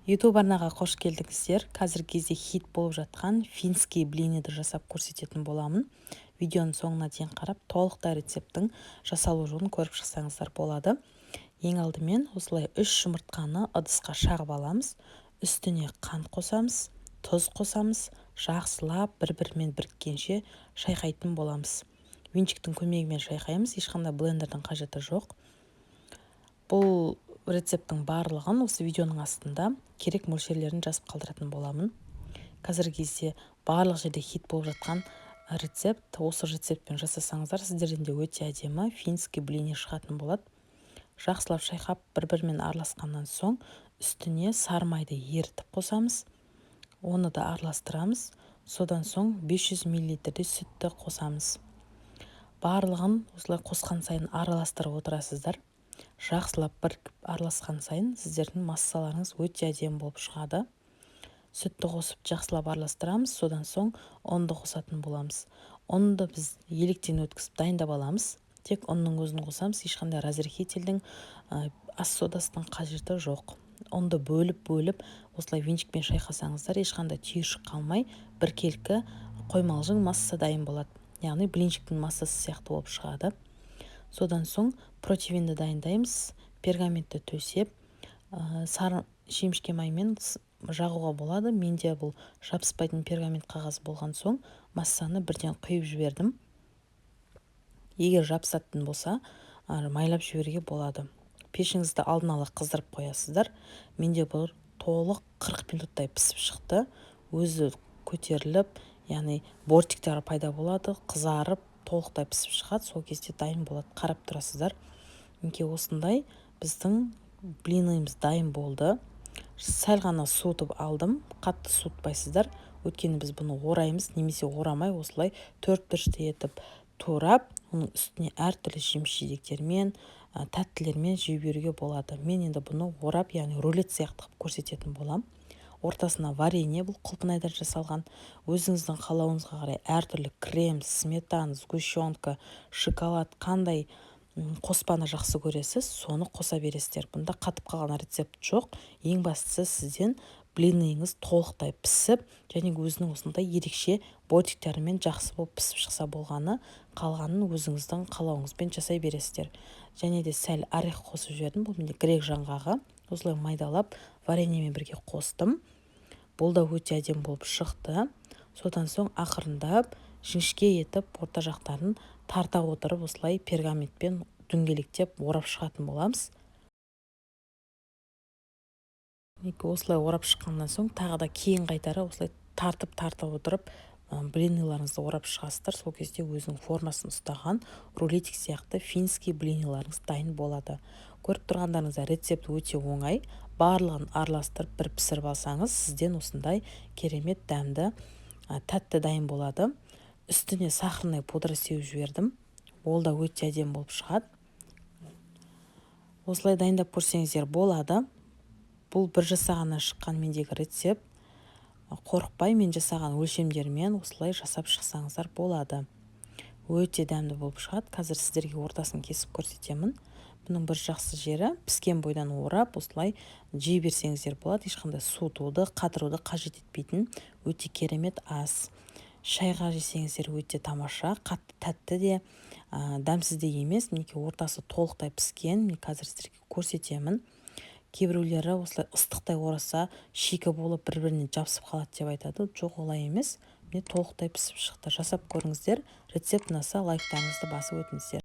YouTube арнаға қош келдіңіздер. Қазіргі кезде хит болып жатқан финский блиниді жасап көрсететін боламын. Видеоның соңына дейін қарап, толықтай рецепттің жасалу жолын көріп шықсаңыздар болады. Ең алдымен осылай 3 жұмыртқаны ыдысқа шағып аламыз. Үстіне қант қосамыз, тұз қосамыз, жақсылап бір-бірімен біріккенше шайқайтын боламыз. Венчиктің көмегімен шайқаймыз, ешқандай блендердің қажеті жоқ. Бұл рецепттің барлығын осы видеоның астында керек мөлшерлерін жазып қалдыратын боламын. Қазіргі кезде барлық жерде хит болып жатқан рецепт. Осы рецептпен жасасаңыздар, сіздерден де өте әдемі финский блини шығатын болады. Жақсылап шайқап бір-бірімен араласқаннан соң үстіне сары майды ерітіп қосамыз. Оны да араластырамыз. Содан соң 500 мл сүтті қосамыз. Барлығын осылай қосқан сайын араластырып отырасыздар. Жақсылап бірігіп араласқан сайын сіздердің массаларыңыз өте әдемі болып шығады. Сүтті қосып жақсылап араластырамыз, содан соң ұнды қосатын боламыз. Ұнды біз електен өткізіп дайындап аламыз. Тек ұнның өзін қосамыз, ешқандай разрыхителдің, ас содасының қажеті жоқ. Ұнды бөліп осылай венчикпен шайқасаңыздар, ешқандай түйіршік қалмай, біркелкі қоймалжың масса дайын болады. Яғни блинчиктің массасы сияқты болып шығады. Содан соң противенді дайындаймыз. Пергаментті төсеп, сары шемішке маймен жағуға болады. Менде бұл жабыспайтын пергамент қағаз болған соң массаны бірден құйып жібердім. Егер жабысатын болса, майлап жіберуге болады. Пешіңізді алдын ала қыздырып қоясыздар. Менде бұл толық 40 минуттай пісіп шықты. Өзі көтеріліп, яғни бортиктері пайда болады, қызарып, толықтай пісіп шығады. Сол кезде дайын болады. Қарап тұрасыздар. Мінекей осындай біздің блиніміз дайын болды. Сәл ғана суытып алдым. Қатты суытпайсыздар. Өйткені біз бұны ораймыз, немесе орамай осылай 4 бұрышты етіп турап, оның үстіне әртүрлі жеміс-жидектермен, тәттілермен жеу беруге болады. Мен енді бұны орап, яғни рулет сияқты қылып көрсететін болам. Ортасына варенье, бұл құлпынайдан жасалған. Өзіңіздің қалауыңызға қарай әртүрлі крем, сметана, сгущенка, шоколад, қандай қоспаны жақсы көресіз, соны қоса бересіздер. Бұнда қатып қалған рецепт жоқ. Ең бастысы сізден блиніңіз толықтай пісіп, және өзінің осындай ерекше бортиктерімен жақсы болып пісіп шықса болғаны, қалғанын өзіңіздің қалауыңызбен жасай бересіздер. Және де сәл орех қосып жібердім. Бұл менде грек жаңғағы. Осылай майдалап вареньемен бірге қостым. Бұл да өте әдемі болып шықты. Содан соң ақырындап жіңішке етіп орта жақтарын тарта отырып осылай пергаментпен дөңгелектеп орап шығатын боламыз. Осылай орап шыққаннан соң тағы да кейін қайтара осылай тартып отырып блиниларыңызды орап шығасыздар. Сол кезде өзінің формасын ұстаған рулетик сияқты финский блиниларыңыз дайын болады. Көріп тұрғандарыңызда рецепт өте оңай. Барлығын араластырып бір пісіріп алсаңыз, сізден осындай керемет дәмді тәтті дайын болады. Үстіне сахарный пудра сеуіп жібердім. Ол да өте әдемі болып шығады. Осылай дайындап көрсеңіздер болады. Бұл бір жасағаннан шыққан мендегі рецепт. Қорықпай, мен жасаған өлшемдермен осылай жасап шықсаңыздар болады. Өте дәмді болып шығады. Қазір сіздерге ортасын кесіп көрсетемін. Бұның бір жақсы жері піскен бойдан орап, осылай жей берсеңіздер болады. Ешқандай суытуды, қатыруды қажет етпейтін өте керемет ас. Шайға жесеңіздер өте тамаша, қатты тәтті де, дәмсіз де емес. Мінекей ортасы толықтай піскен. Мен қазір сіздерге көрсетемін. Кейбіреулері осылай ыстықтай ораса, шикі болып бір-біріне жабысып қалады деп айтады. Жоқ, олай емес. Міне толықтай пісіп шықты. Жасап көріңіздер. Рецепт ұнаса, лайктарыңызды басып өтіңіздер.